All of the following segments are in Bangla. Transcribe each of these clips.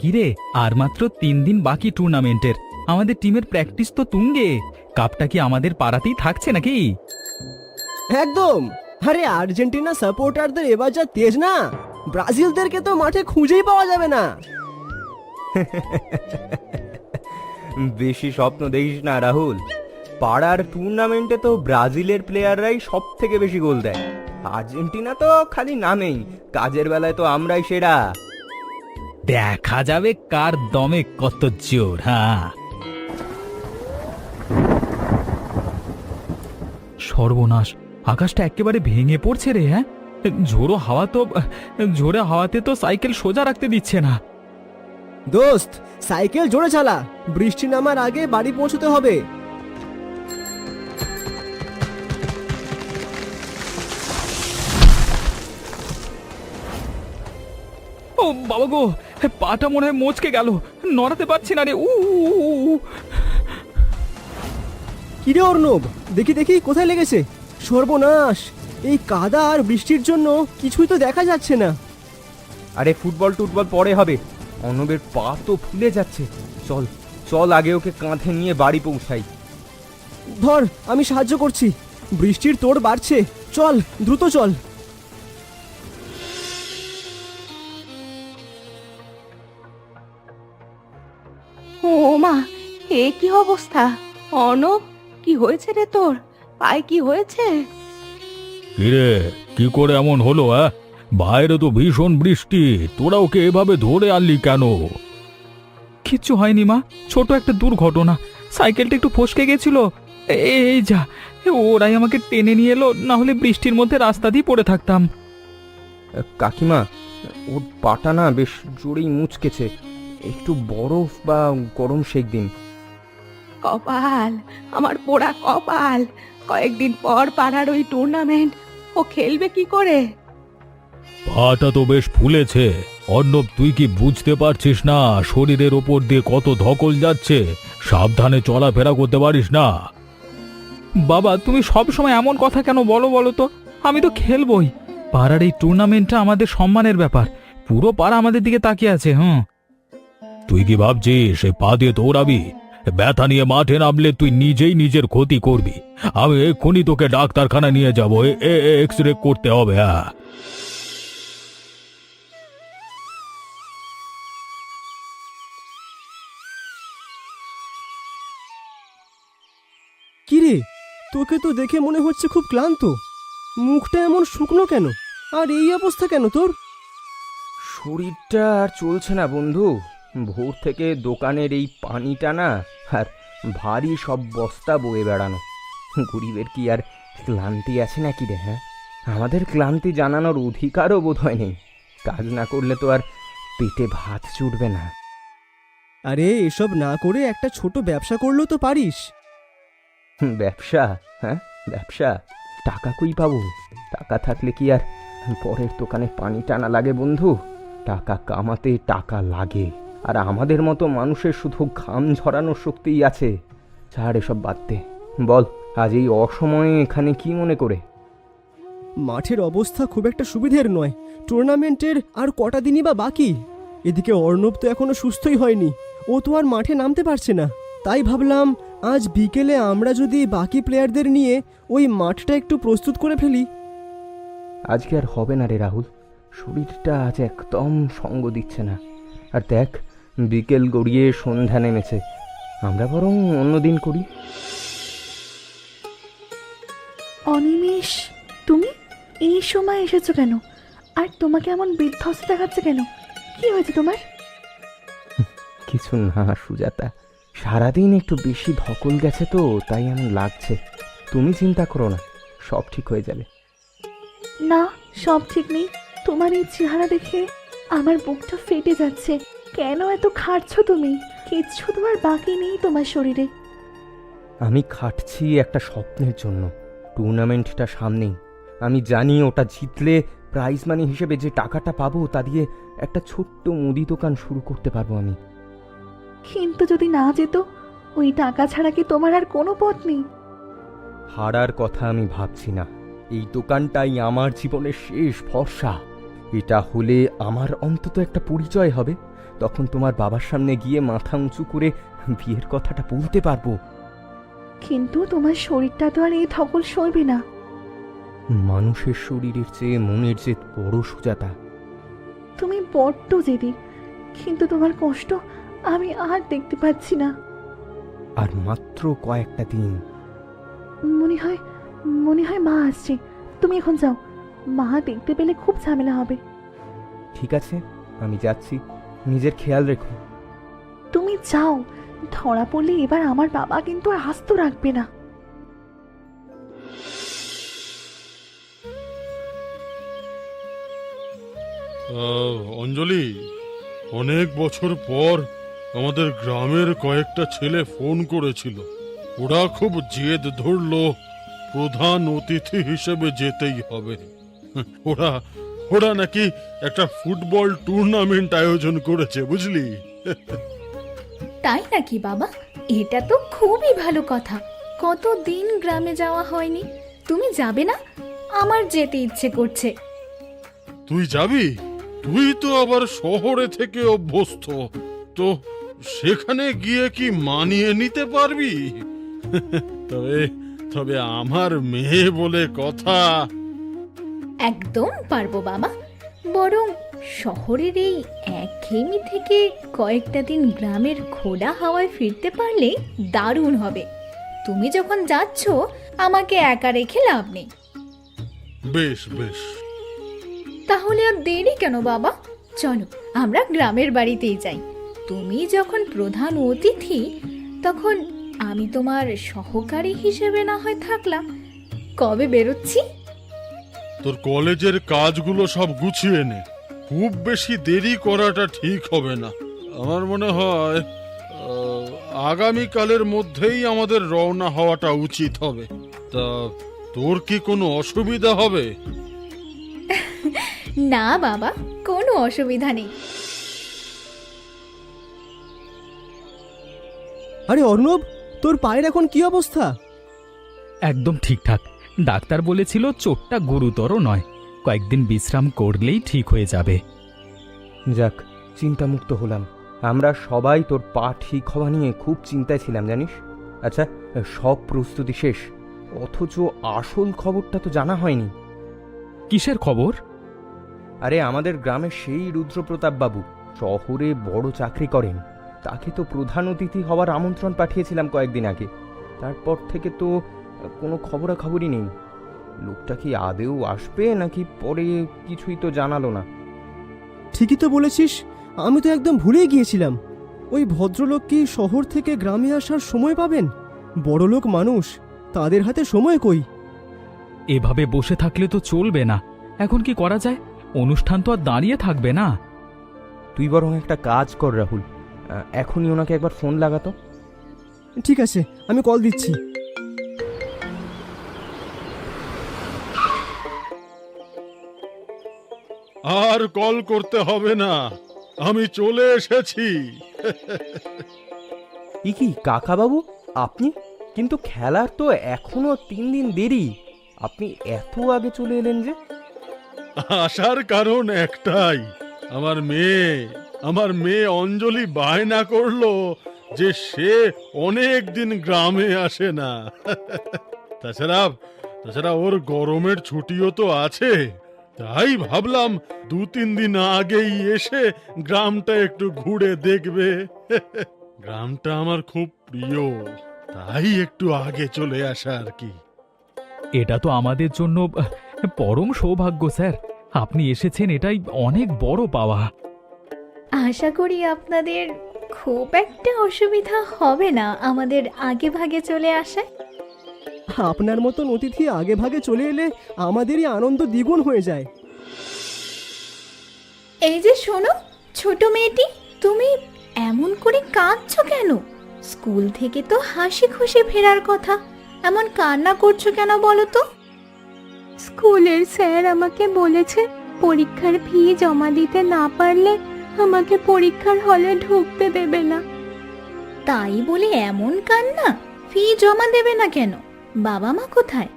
কিরে, আর মাত্র 3 দিন বাকি টুর্নামেন্টের। আমাদের টিমের প্র্যাকটিস তো তুঙ্গে। কাপটা কি আমাদের পাড়াতেই থাকছে নাকি? একদম। আরে আর্জেন্টিনা সাপোর্টারদের এবার যা তেজ না, ব্রাজিলদেরকে তো মাঠে খুঁজেই পাওয়া যাবে না। বেশি স্বপ্ন দেখিস না রাহুল। পাড়ার টুর্নামেন্টে তো ব্রাজিলের প্লেয়াররাই সব থেকে বেশি গোল দেয়। আর্জেন্টিনা তো খালি নামেই, কাজের বেলায় তো আমরাই সেরা। দেখা যাবে কার দমে কত জোর। হ্যাঁ, সর্বনাশ, আকাশটা একেবারে ভেঙে পড়ছে রে। হ্যাঁ, ঝোড়ো হাওয়াতে তো সাইকেল সোজা রাখতে দিচ্ছে না। দোস্ত, সাইকেল জোরে চালা, বৃষ্টি নামার আগে বাড়ি পৌঁছতে হবে। ও বাবা গো, পাটা মনে হয় মোচকে গেল, নড়াতে পারছি না রে। কিরে অর্ণব, দেখি দেখি কোথায় লেগেছে। সর্বনাশ, এই কাদা আর বৃষ্টির জন্য কিছুই তো দেখা যাচ্ছে না। আরে ফুটবল টুটবল পরে হবে, অর্ণবের পা তো ফুলে যাচ্ছে। চল চল, আগে ওকে কাঁধে নিয়ে বাড়ি পৌঁছাই। ধর, আমি সাহায্য করছি। বৃষ্টির তোড় বাড়ছে, চল দ্রুত চল। ও মা, এ কি অবস্থা? অর্ণব, কি হয়েছে রে তোর? পায়ে কি হয়েছে? কিরে, কি করে এমন হলো? বাইরে তো ভীষণ বৃষ্টি, তোরা ওকে এভাবে ধরে আনলি কেন? কিচ্ছু হয়নি মা, ছোট একটা দুর্ঘটনা। সাইকেলটা একটু ফসকে গেছিল। এই যা, ওরাই আমাকে টেনে নিয়ে এলো, না হলে বৃষ্টির মধ্যে রাস্তা দিয়ে পড়ে থাকতাম। কাকিমা, ওর পাটা না বেশ জোরেই মুচকেছে, একটু বরফ বা গরম শেক দিন। কপাল, আমার পোড়া কপাল। কয়েকদিন পর পাড়ার ওই টুর্নামেন্ট, ও খেলবে কি করে? পাটা তো বেশ ফুলেছে। অর্ণব, তুই কি বুঝতে পারছিস না শরীরের ওপর দিয়ে কত ধকল যাচ্ছে? সাবধানে চলাফেরা করতে পারিস না? বাবা, তুমি সব সময় এমন কথা কেন বলো বলো তো? আমি তো খেলবই। পাড়ার এই টুর্নামেন্টটা আমাদের সম্মানের ব্যাপার। পুরো পাড়া আমাদের দিকে তাকিয়ে আছে। তুই কি ভাবছিস এই পা দিয়ে দৌড়াবি? ব্যথা নিয়ে মাঠে নামলে তুই নিজেই নিজের ক্ষতি করবি। আমি এক্ষুনি তোকে ডাক্তারখানা নিয়ে যাবো, এক্স রে করতে হবে। হ্যাঁ, কিরে, তোকে তো দেখে মনে হচ্ছে খুব ক্লান্ত। মুখটা এমন শুকনো কেন, আর এই অবস্থা কেন তোর? শরীরটা আর চলছে না বন্ধু। ভোর থেকে দোকানের এই পানি টানা আর ভারী সব বস্তা বয়ে বেড়ানো। গরিবের কি আর ক্লান্তি আছে নাকি রে? হ্যাঁ, আমাদের ক্লান্তি জানানোর অধিকারও বোধহয় নেই। কাজ না করলে তো আর পেটে ভাত জুটবে না। আরে এসব না করে একটা ছোট ব্যবসা করলেও তো পারিস। ব্যবসা? হ্যাঁ, ব্যবসা? টাকা কই পাবো? টাকা থাকলে কি আর পরের দোকানে পানি টানা লাগে বন্ধু? টাকা কামাতে টাকা লাগে, আর আমাদের মতো মানুষের শুধু ঘাম ঝরানোর শক্তিই আছে। ছাড় এসব বাদ দে। বল, আজ এই অসময়ে এখানে কি মনে করে? মাঠের অবস্থা খুব একটা সুবিধের নয়। টুর্নামেন্টের আর কটা দিনই বা বাকি। এদিকে অর্ণব তো এখনো সুস্থই হয়নি, ও তো আর মাঠে নামতে পারছে না। তাই ভাবলাম আজ বিকেলে আমরা যদি বাকি প্লেয়ারদের নিয়ে ওই মাঠটা একটু প্রস্তুত করে ফেলি। আজকে আর হবে না রে রাহুল, শরীরটা আজ একদম সঙ্গ দিচ্ছে না। আর দেখ, বিকেল গড়িয়ে সন্ধ্যা নেমেছে। আমরা বরং অন্যদিন করি। অনিমেষ, তুমি এই সময় এসেছো কেন? আর তোমাকে এমন বিধ্বস্ত দেখাচ্ছে কেন? কি হয়েছে তোমার? কিছু না সুজাতা, সারাদিন একটু বেশি ধকল গেছে তো, তাই এমন লাগছে। তুমি চিন্তা করো না, সব ঠিক হয়ে যাবে। না, সব ঠিক নেই। তোমার এই চেহারা দেখে আমার বুকটা ফেটে যাচ্ছে। কেন এত খাটছো তুমি? কিচ্ছু তোমার বাকি নেই তোমার শরীরে। আমি খাটছি একটা স্বপ্নের জন্য। টুর্নামেন্টটা সামনেই। আমি জানি ওটা জিতলে প্রাইজ মানি হিসেবে যে টাকাটা পাবো তা দিয়ে একটা ছোট্ট মুদি দোকান শুরু করতে পারবো আমি। কিন্তু যদি না যেত, ওই টাকা ছাড়া কি তোমার আর কোনো পথ নেই? হারার কথা আমি ভাবছি না। এই দোকানটাই আমার জীবনের শেষ ভরসা। এটা হলে আমার অন্তত একটা পরিচয় হবে। তখন তোমার বাবার সামনে গিয়ে মাথা উঁচু করে বিয়ের কথাটা বলতে পারবো। কিন্তু তোমার শরীরটা তো আর এই ধকল সইবে না। মানুষের শরীরের চেয়ে মনের জেদ বড় সুজাতা। তুমি বড্ড জেদি, কিন্তু তোমার কষ্ট আমি আর দেখতে পাচ্ছি না। আর মাত্র কয়েকটা দিন। মনে হয় মা আসছে। তুমি এখন যাও, মা দেখতে পেলে খুব ঝামেলা হবে। ঠিক আছে, আমি যাচ্ছি, নিজের খেয়াল রেখো। তুমি যাও, ধরা পড়লে এবার আমার বাবা কিন্তু আর আস্ত রাখবে না। অঞ্জলি, অনেক বছর পর আমাদের গ্রামের কয়েকটা ছেলে ফোন করেছিল। ওরা খুব জেদ ধরলো প্রধান অতিথি হিসেবে যেতেই হবে। ওরা ওরা নাকি একটা ফুটবল টুর্নামেন্ট আয়োজন করেছে, বুঝলি? তাই নাকি বাবা? এটা তো খুবই ভালো কথা। কতদিন গ্রামে যাওয়া হয়নি। তুমি যাবে না? আমার যেতে ইচ্ছে করছে। তুই যাবি? তুই তো আবার শহরে থেকে অভ্যস্ত, তো সেখানে গিয়ে কি মানিয়ে নিতে পারবি? তবে তবে আমার মেয়ে বলে কথা। একদম পারবো বাবা। বরং শহরের এই একঘেয়েমি থেকে কয়েকটা দিন গ্রামের খোলা হাওয়ায় ফিরতে পারলে দারুণ হবে। তুমি যখন যাচ্ছ, আমাকে একা রেখে লাভ নেই। বেশ বেশ। তাহলে আর দেরি কেন বাবা? চলো আমরা গ্রামের বাড়িতেই যাই। তুমি যখন প্রধান অতিথি, তখন আমি তোমার সহকারী হিসেবে না হয় থাকলাম। কবে বেরোচ্ছি? তোর কলেজের কাজগুলো সব গুছিয়ে নে, খুব বেশি দেরি করাটা ঠিক হবে না। আমার মনে হয় আগামীকালের মধ্যেই আমাদের রওনা হওয়াটা উচিত হবে। তা তোর কি কোনো অসুবিধা হবে? না বাবা, কোনো অসুবিধা নেই। আরে অর্ণব, তোর পায়ের এখন কি অবস্থা? একদম ঠিকঠাক। ডাক্তার বলেছিল চোটটা গুরুতর নয়, কয়েকদিন বিশ্রাম করলেই ঠিক হয়ে যাবে। যাক, চিন্তামুক্ত হলাম। আমরা সবাই তোর পা ঠিক হওয়া নিয়ে খুব চিন্তায় ছিলাম, জানিস। আচ্ছা, সব প্রস্তুতি শেষ, অথচ আসল খবরটা তো জানা হয়নি। কিসের খবর? আরে আমাদের গ্রামের সেই রুদ্রপ্রতাপ বাবু শহরে বড় চাকরি করেন। তাকে তো প্রধান অতিথি হওয়ার আমন্ত্রণ পাঠিয়েছিলাম কয়েকদিন আগে। তারপর থেকে তো কোনো খবরাখবরই নেই। লোকটা কি আদেও আসবে নাকি পরে, কিছুই তো জানালো না। ঠিকই তো বলেছিস, আমি তো একদম ভুলেই গিয়েছিলাম। ওই ভদ্রলোক কি শহর থেকে গ্রামে আসার সময় পাবেন? বড়লোক মানুষ, তাদের হাতে সময় কই? এভাবে বসে থাকলে তো চলবে না। এখন কি করা যায়? অনুষ্ঠান তো আর দাঁড়িয়ে থাকবে না। তুই বরং একটা কাজ কর রাহুল, এখনই ওনাকে একবার ফোন লাগাতো। ঠিক আছে, আমি কল দিচ্ছি। আর কল করতে হবে না, আমি চলে এসেছি। ই কি কাকা বাবু, আপনি? কিন্তু খেলার তো এখনো 3 দিন দেরি, আপনি এত আগে চলে এলেন যে? আসার কারণ একটাই, আমার মেয়ে অঞ্জলি বায়না করলো যে সে অনেক দিন গ্রামে আসে না। তাছাড়া ওর গরমের ছুটিও তো আছে। তাই ভাবলাম 2-3 দিন আগেই এসে গ্রামটা একটু ঘুরে দেখবে। গ্রামটা আমার খুব প্রিয়, তাই একটু আগে চলে আসা আর কি। এটা তো আমাদের জন্য পরম সৌভাগ্য স্যার। আপনি এসেছেন, এটাই অনেক বড় পাওয়া। আশা করি আপনাদের খুব একটা অসুবিধা হবে না আমাদের আগে ভাগে চলে আসায়। আপনার মতন অতিথি আগে ভাগে চলে এলে আমাদেরই আনন্দ দ্বিগুণ হয়ে যায়। এই যে শোনো, ছোট মেয়েটি, তুমি এমন করে কাঁদছো কেন? স্কুল থেকে তো হাসি খুশি ফেরার কথা, এমন কান্না করছো কেন বলো তো? স্কুলের স্যার আমাকে বলেছে পরীক্ষার ফি জমা দিতে না পারলে আমাকে পরীক্ষার হলে ঢুকতে দেবে না। তাই বলে এমন কান্না? ফি জমা দেবে না কেন? বাবা মা কোথায়?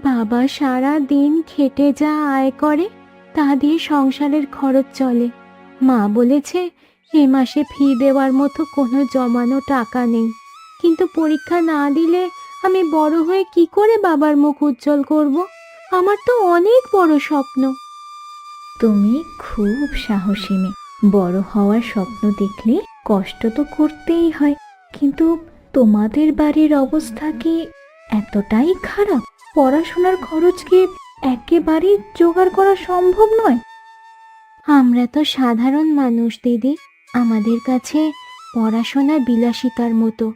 বাবা সারা দিন খেটে যা আয় করে তা দিয়ে সংসারের খরচ চলে। মা বলেছে এ মাসে ফি দেওয়ার মতো কোনো জমানো টাকা নেই, কিন্তু পরীক্ষা না দিলে আমি বড় হয়ে কি করে বাবার মুখ উজ্জ্বল করব? আমার তো অনেক বড় স্বপ্ন। তুমি খুব সাহসী মেয়ে। বড় হওয়ার স্বপ্ন দেখলে কষ্ট তো করতেই হয়, কিন্তু তোমাদের বাড়ির অবস্থা কি এতটাই খারাপ? পড়াশোনার খরচ কি একেবারেই জোগাড় করা সম্ভব নয়? আমরা তো সাধারণ মানুষ দিদি, আমাদের কাছে পড়াশোনা বিলাসিতার মতো।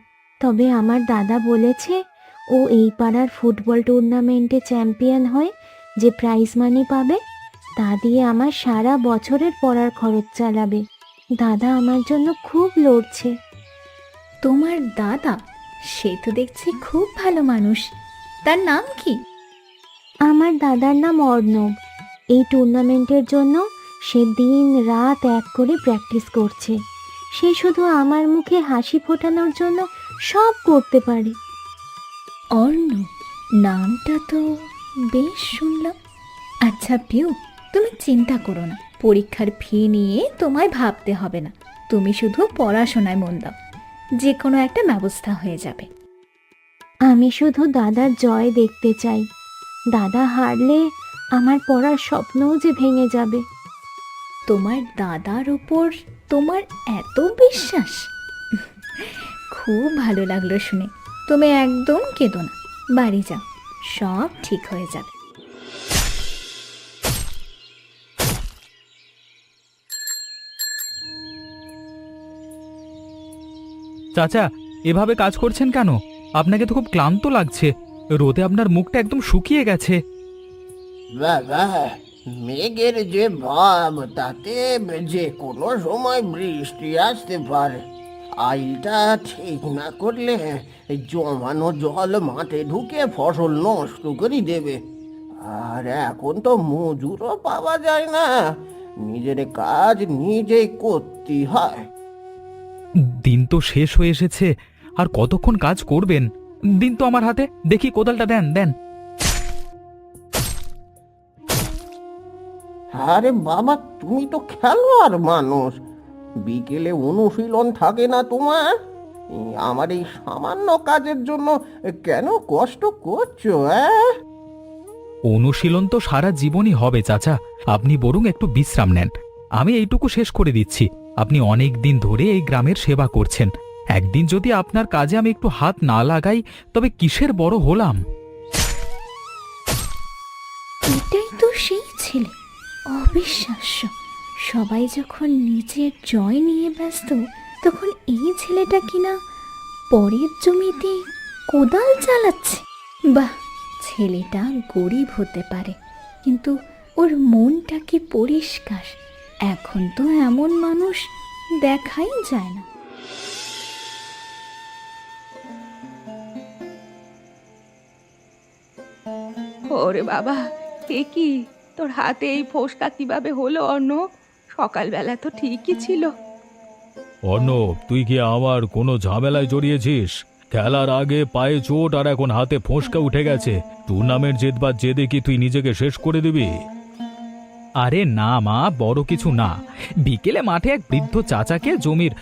তবে আমার দাদা বলেছে ও এই পাড়ার ফুটবল টুর্নামেন্টে চ্যাম্পিয়ন হয়ে যে প্রাইজ মানি পাবে তা দিয়ে আমার সারা বছরের পড়ার খরচ চালাবে। দাদা আমার জন্য খুব লড়ছে। তোমার দাদা? সে তো দেখছি খুব ভালো মানুষ। তার নাম কি? আমার দাদার নাম অর্ণব। এই টুর্নামেন্টের জন্য সে দিন রাত এক করে প্র্যাকটিস করছে। সে শুধু আমার মুখে হাসি ফোটানোর জন্য সব করতে পারে। অর্ণব নামটা তো বেশ শুনলাম। আচ্ছা পিউ, তুমি চিন্তা করো না, পরীক্ষার ফি নিয়ে তোমায় ভাবতে হবে না। তুমি শুধু পড়াশোনায় মন দাও, যে কোনো একটা ব্যবস্থা হয়ে যাবে। আমি শুধু দাদার জয় দেখতে চাই। দাদা হারলে আমার পড়ার স্বপ্নও যে ভেঙে যাবে। তোমার দাদার উপর তোমার এত বিশ্বাস? খুব ভালো লাগলো শুনে। তুমি একদম কেঁদো না, বাড়ি যাও, সব ঠিক হয়ে যাবে। চাচা, এভাবে কাজ করছেন কেন? আপনাকে তো খুব ক্লান্ত লাগছে। রোদে আপনার মুখটা একদম শুকিয়ে গেছে। বাবা, মেঘের যে ভাব, তাতে যে কোনো সময় বৃষ্টি আসতে পারে। আইলটা ঠিক না করলে জমানো জল মাঠে ঢুকে ফসল নষ্ট করে দেবে। আর এখন তো মজুরও পাওয়া যায় না, নিজের কাজ নিজেই করতে হয়। দিন তো শেষ হয়ে এসেছে, আর কতক্ষণ কাজ করবেন? দিন তো আমার হাতে, দেখি কোদালটা দেন দেন। আরে বাবা, তুমি তো খেলোয়াড় মানুষ, বিকেলে অনুশীলন থাকে না তোমার? আমার এই সামান্য কাজের জন্য কেন কষ্ট করছো? অনুশীলন তো সারা জীবনই হবে চাচা, আপনি বরং একটু বিশ্রাম নেন। আমি এইটুকু শেষ করে দিচ্ছি। আপনি অনেক দিন ধরে এই গ্রামের সেবা করছেন, একদিন যদি আপনার কাজে আমি একটু হাত না লাগাই তবে কিসের বড় হলাম? এটাই তো সেই ছেলে, অবিশ্বাস্য। সবাই যখন নিজের জয় নিয়ে ব্যস্ত, তখন এই ছেলেটা কিনা পরের জমিতে কোদাল চালাচ্ছে। বাহ, ছেলেটা গরিব হতে পারে, কিন্তু ওর মনটা কি পরিষ্কার। এখন তো এমন মানুষ দেখাই যায় না। ওরে বাবা, এ কি, তোর হাতে এই ফোসকা কিভাবে হলো অর্ণব? সকালবেলা তো ঠিকই ছিল। অর্ণব, তুই কি আমার কোনো ঝামেলায় জড়িয়েছিস? খেলার আগে পায়ে চোট আর এখন হাতে ফোঁসকা উঠে গেছে। টুর্নামেন্ট জেতবার জেদে কি তুই নিজেকে শেষ করে দিবি? আরে না মা, বড় কিছু না। বিকেলে মাঠে এক বৃদ্ধ চাচাকে জমির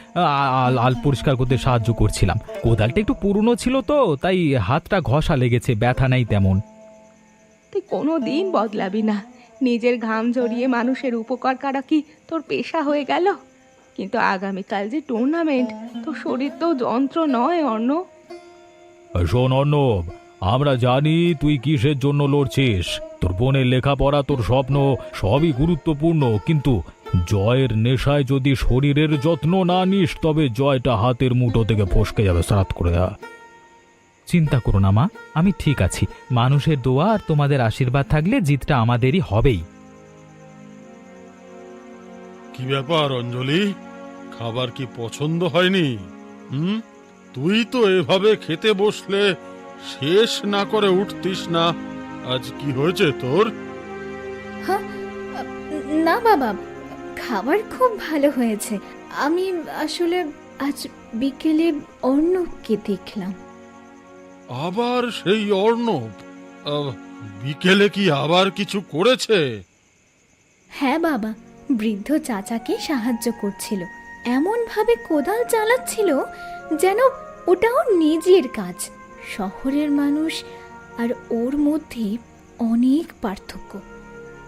আল পরিষ্কার করতে সাহায্য করছিলাম। কোদালটা একটু পুরনো ছিল তো, তাই হাতটা ঘষা লেগেছে, ব্যথা নাই তেমন। তুই কোনো দিন বদলাবি না। নিজের ঘাম ঝরিয়ে মানুষের উপকার করা কি তোর পেশা হয়ে গেল? কিন্তু আগামীকাল যে টুর্নামেন্ট, তোর শরীর তো যন্ত্র নয় অর্ণব। শোন অর্ণব, আমরা জানি তুই কিসের জন্য লড়ছিস। তোর বোনের লেখাপড়া, তোর স্বপ্ন সবই গুরুত্বপূর্ণ, কিন্তু জয়ের নেশায় যদি শরীরের যত্ন না নিস তবে জয়টা হাতের মুঠো থেকে ফসকে যাবে সারাত করে। চিন্তা করো না মা, আমি ঠিক আছি। মানুষের দোয়া আর তোমাদের আশীর্বাদ থাকলে জিতটা আমাদেরই হবেই। কি ব্যাপার অঞ্জলি, খাবার কি পছন্দ হয়নি? তুই তো এভাবে খেতে বসলে শেষ না করে উঠতিস না। আজ কি হয়েছে তোর? হ্যাঁ, না বাবা, খাবার খুব ভালো হয়েছে। আমি আসলে আজ বিকেলে অর্ণবকে দেখলাম। আবার সেই অর্ণব? বিকেলে কি আবার কিছু করেছে? হ্যাঁ বাবা, বৃদ্ধ চাচাকে সাহায্য করছিল। এমনভাবে কোদাল চালাচ্ছিল যেন ওটা ওর নিজের কাজ। শহরের মানুষ আর ওর মধ্যে অনেক পার্থক্য।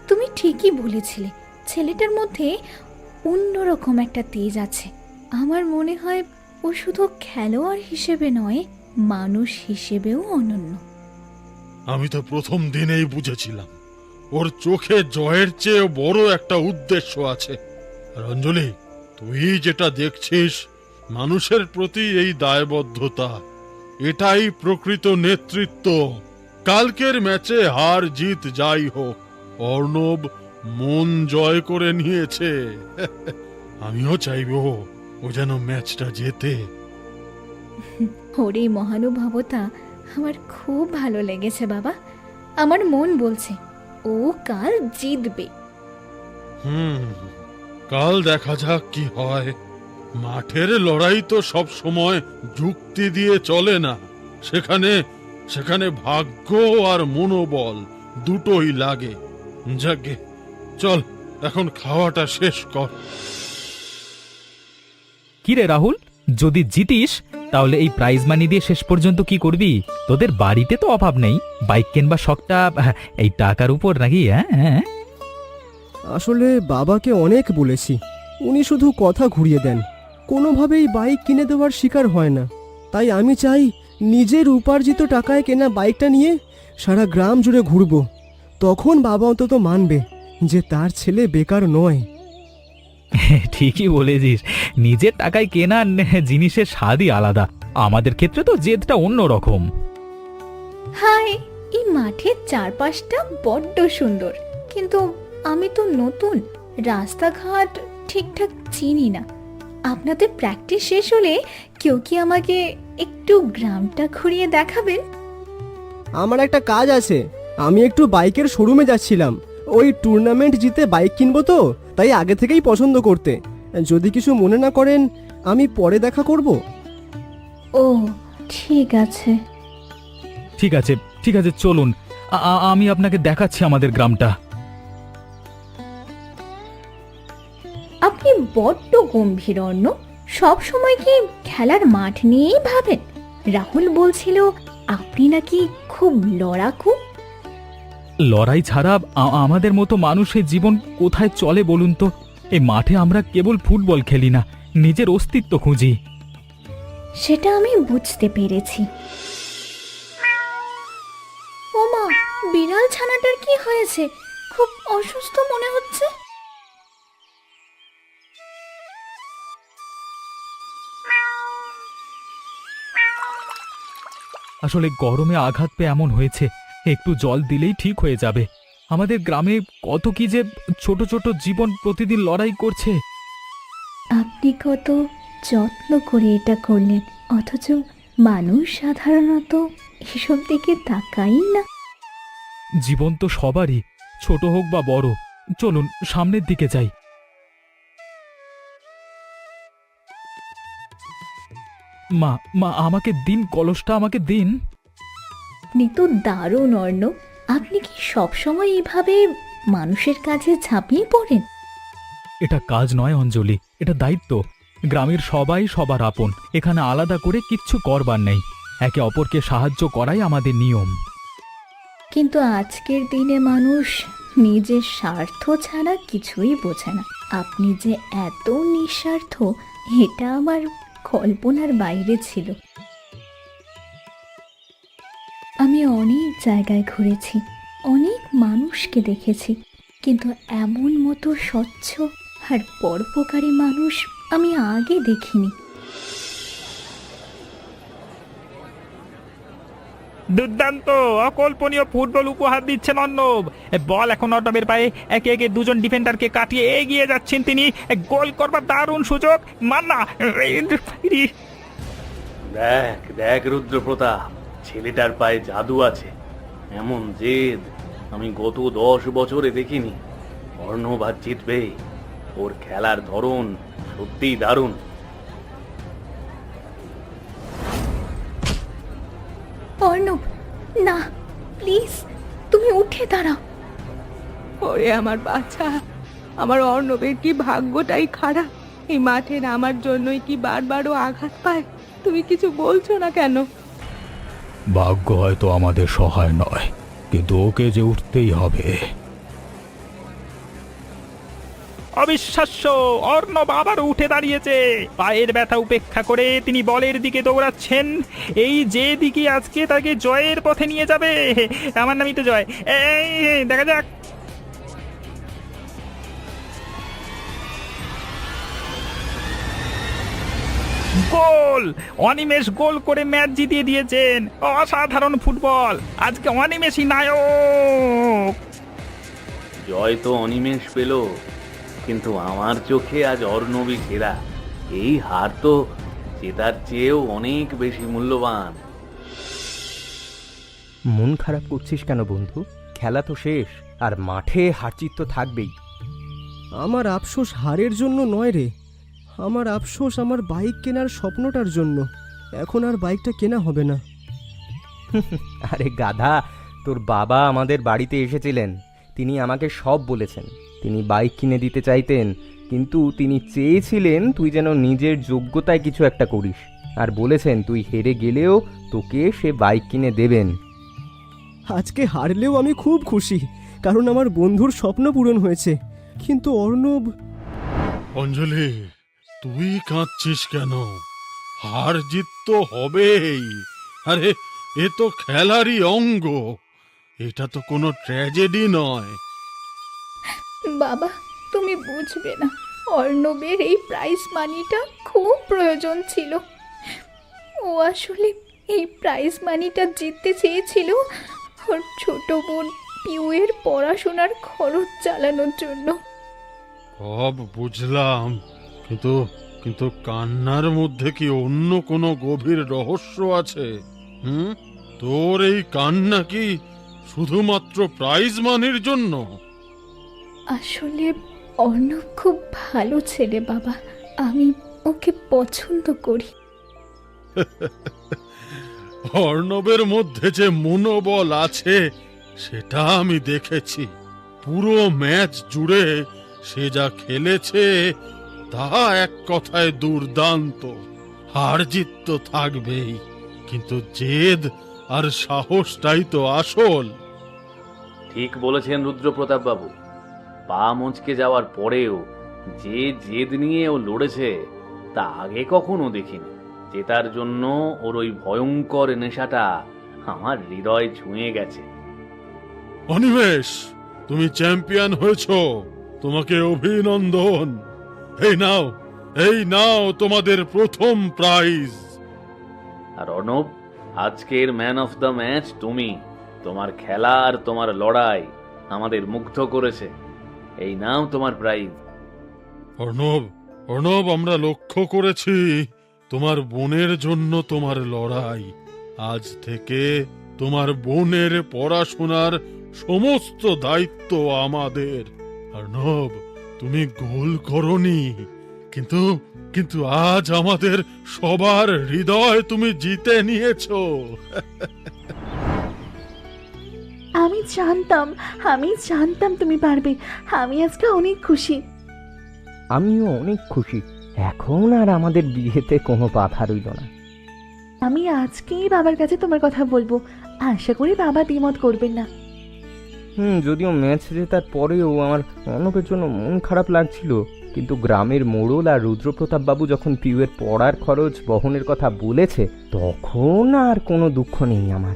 তুমি ঠিকই বলেছিলে, ছেলেটার মধ্যে অন্যরকম একটা তেজ আছে। আমার মনে হয় ও শুধু খেলোয়াড় হিসেবে নয়, মানুষ হিসেবেও অনন্য। আমি তো প্রথম দিনেই বুঝেছিলাম ওর চোখে জয়ের চেয়ে বড় একটা উদ্দেশ্য আছে। আর অঞ্জলি, তুই যেটা দেখছিস মানুষের প্রতি এই দায়বদ্ধতা, এটাই প্রকৃত নেতৃত্ব। কালকের ম্যাচে হার জিত যাই হোক, অর্ণব মন জয় করে নিয়েছে। আমিও চাইবো ও যেন ম্যাচটা জেতে। ওর এই মহানুভবতা আমার খুব ভালো লেগেছে বাবা। আমার মন বলছে ও কাল জিতবে। কাল দেখা যাক কি হয়। মাঠের লড়াই তো সব সময় যুক্তি দিয়ে চলে না, সেখানে সেখানে ভাগ্য আর মনোবল দুটোই লাগে। যাকে চল এখন খাওয়াটা শেষ কর। কিরে রাহুল, যদি জিতিস তাহলে এই প্রাইজ মানি দিয়ে শেষ পর্যন্ত কি করবি? তোদের বাড়িতে তো অভাব নেই, বাইক কেনবা শখটা এই টাকার উপর নাকি? হ্যাঁ, আসলে বাবাকে অনেক বলেছি, উনি শুধু কথা ঘুরিয়ে দেন, কোনোভাবেই বাইক কিনে দেওয়ার শিকার হয় না। তাই আমি চাই নিজের উপার্জিত টাকায় কেনা বাইকটা নিয়ে সারা গ্রাম জুড়ে ঘুরবো। তখন বাবা অন্তত মানবে যে তার ছেলে বেকার নয়। ঠিকই বলেছিস, নিজের টাকায় কেনা জিনিসের স্বাদই আলাদা। আমাদের ক্ষেত্রে তো জেদটা অন্য রকম। হায়, এই মাঠের চারপাশটা বড্ড সুন্দর, কিন্তু আমি তো নতুন, রাস্তাঘাট ঠিকঠাক চিনি না। আপনাদের প্র্যাকটিস শেষ হলে কেউ কি আমাকে একটু গ্রামটা ঘুরিয়ে দেখাবেন? আমার একটা কাজ আছে, আমি একটু বাইকের শোরুমে যাচ্ছিলাম। ওই টুর্নামেন্ট জিতে বাইক কিনবো তো, তাই আগে থেকেই পছন্দ করতে। যদি কিছু মনে না করেন আমি পরে দেখা করব। ও ঠিক আছে। ঠিক আছে, ঠিক আছে, চলুন, আমি আপনাকে দেখাচ্ছি আমাদের গ্রামটা। আপনি বড্ড গম্ভীর অর্ণ, সব সময় কি খেলার মাঠ নিয়েই ভাবেন? রাহুল বলছিল আপনি নাকি খুব লড়াকু। লড়াই ছাড়া আমাদের মতো মানুষের জীবন কোথায় চলে বলুন তো? এই মাঠে আমরা কেবল ফুটবল খেলি না, নিজের অস্তিত্ব খুঁজি। সেটা আমি বুঝতে পেরেছি। ওমা, বিড়াল ছানাটার কি হয়েছে? খুব অসুস্থ মনে হচ্ছে। আসলে গরমে আঘাত পেয়ে এমন হয়েছে, একটু জল দিলেই ঠিক হয়ে যাবে। আমাদের গ্রামে কত কি যে ছোট ছোট জীবন প্রতিদিন লড়াই করছে। আপনি কত যত্ন করে এটা করলেন, অথচ মানুষ সাধারণত এসব দিকে তাকাই না। জীবন তো সবারই, ছোট হোক বা বড়। চলুন সামনের দিকে যাই। মা, মা, আমাকে দিন কলসটা, আমাকে দিন। আপনি তো দারুণ অর্ণ, আপনি কি সবসময় এইভাবে মানুষের কাছে ঝাঁপিয়ে পড়েন? এটা কাজ নয় অঞ্জলি, এটা দায়িত্ব। গ্রামের সবাই সবার আপন, এখানে আলাদা করে কিচ্ছু করবার নেই। একে অপরকে সাহায্য করাই আমাদের নিয়ম। কিন্তু আজকের দিনে মানুষ নিজের স্বার্থ ছাড়া কিছুই বোঝে না। আপনি যে এত নিঃস্বার্থ, এটা আমার কল্পনার বাইরে ছিল। আমি অনেক জায়গায় ঘুরেছি, অনেক মানুষকে দেখেছি, কিন্তু এমন মতো স্বচ্ছ আর পরোপকারী মানুষ আমি আগে দেখিনি। দুর্দান্ত, অকল্পনীয় ফুটবল উপহার দিচ্ছেন অর্ণব। বল এখন অর্ণবের পায়ে, একে একে দুজন ডিফেন্ডারকে কাটিয়ে এগিয়ে যাচ্ছেন তিনি। গোল করবার দারুণ সুযোগ, মান্না। দেখ দেখ রুদ্রপ্রতাপ, ছেলেটার পায়ে জাদু আছে। এমন জেদ আমি গত 10 বছরে দেখিনি। অর্ণব আজ জিতবে, ওর খেলার ধরন সত্যিই দারুণ। অর্ণব, না, প্লিজ তুমি উঠে দাঁড়াও। ওরে আমার বাচ্চা, আমার অর্ণবের কি ভাগ্যটাই খারাপ। এই মাঠের আমার জন্যই কি বারবারও আঘাত পায়? তুমি কিছু বলছো না কেন? ভাগ্য হয়তো আমাদের সহায় নয়, কিন্তু ওকে যে উঠতেই হবে। অবিশ্বাস্য, অর্ণব আবার উঠে দাঁড়িয়েছে। পায়ের ব্যথা উপেক্ষা করে তিনি বলের দিকে দৌড়াচ্ছেন। এই যে দিকে আজকে তাকে জয়ের পথে নিয়ে যাবে। আমার নামই তো জয়। এই দেখা যাক। গোল! অনিমেষ গোল করে ম্যাচ জিতিয়ে দিয়েছেন। অসাধারণ ফুটবল, আজকে অনিমেষই নায়ক। জয় তো অনিমেষ পেল, কিন্তু আমার চোখে আজ অর্ণবই সেরা। এই হার তো জেতার চেয়েও অনেক বেশি মূল্যবান। মন খারাপ করছিস কেন বন্ধু? খেলা তো শেষ, আর মাঠে হারজিত তো থাকবেই। আমার আফসোস হারের জন্য নয় রে, আমার আফসোস আমার বাইক কেনার স্বপ্নটার জন্য। এখন আর বাইকটা কেনা হবে না। আরে গাধা, তোর বাবা আমাদের বাড়িতে এসেছিলেন, তিনি আমাকে সব বলেছেন। তিনি বাইক কিনে দিতে চাইতেন, কিন্তু তিনি চেয়েছিলেন তুই যেন নিজের যোগ্যতায় কিছু একটা করিস, আর বলেছেন তুই হেরে গেলেও তোকে সে বাইক কিনে দেবেন। আজকে হারলেও আমি খুব খুশি, কারণ আমার বন্ধুর স্বপ্ন পূরণ হয়েছে। কিন্তু অর্ণব, অঞ্জলি, তুই কাঁদছিস কেন? হার জিত তো হবেই। আরে এ তো খেলারই অঙ্গ, এটা তো কোনো ট্র্যাজেডি নয়। বাবা, তুমি বুঝবে না, অর্ণবের এই প্রাইজ মানিটা খুব প্রয়োজন ছিল। ও আসলে এই প্রাইজ মানিটা জিততে চেয়েছিল ওর ছোট বোন পিউয়ের পড়াশোনার খরচ চালানোর জন্য। সব বুঝলাম, কিন্তু কিন্তু কান্নার মধ্যে কি অন্য কোনো গভীর রহস্য আছে? তোর এই কান্না কি শুধুমাত্র প্রাইজ মানির জন্য? আসলে অর্ণব খুব ভালো ছেলে বাবা, আমি ওকে পছন্দ করি। অর্ণবের মধ্যে যে মনোবল আছে সেটা আমি দেখেছি। পুরো ম্যাচ জুড়ে সে যা খেলেছে তা এক কথায় দুর্দান্ত। হার জিত তো থাকবেই, কিন্তু জেদ আর সাহসটাই তো আসল। ঠিক বলেছেন রুদ্রপ্রতাপ বাবু। পা মচকে যাওয়ার পরেও যে জেদ নিয়ে ও লড়েছে তা আগে কখনো দেখিনি। জেতার জন্য ওর ওই ভয়ঙ্কর নেশাটা আমার হৃদয় ছুঁয়ে গেছে। অনিমেষ, তুমি চ্যাম্পিয়ন হয়েছো, তোমাকে অভিনন্দন। এই নাও তোমাদের প্রথম প্রাইজ। আর অর্ণব, আজকের ম্যান অফ দ্য ম্যাচ তুমি। তোমার খেলা আর তোমার লড়াই আমাদের মুগ্ধ করেছে। এই নাও তোমার প্রাইজ। অর্ণব, আমরা লক্ষ্য করেছি তোমার বোনের জন্য তোমার লড়াই। আজ থেকে তোমার বোনের পড়াশোনার সমস্ত দায়িত্ব আমাদের। অর্ণব, তুমি গোল করনি, কিন্তু আজ আমাদের সবার হৃদয় তুমি জিতে নিয়েছো। আমি জানতাম তুমি পারবে। আমি আজকে অনেক খুশি। আমিও অনেক খুশি। এখন আর আমাদের বিয়েতে কোনো বাধা রইল না। আমি আজকেই বাবার কাছে তোমার কথা বলবো। আশা করি বাবা দ্বিমত করবেন না। যদিও ম্যাচ জেতার পরেও আমার অর্ণবের জন্য মন খারাপ লাগছিল, কিন্তু গ্রামের মোড়ল আর রুদ্রপ্রতাপ বাবু যখন পিউয়ের পড়ার খরচ বহনের কথা বলেছে, তখন আর কোনো দুঃখ নেই আমার।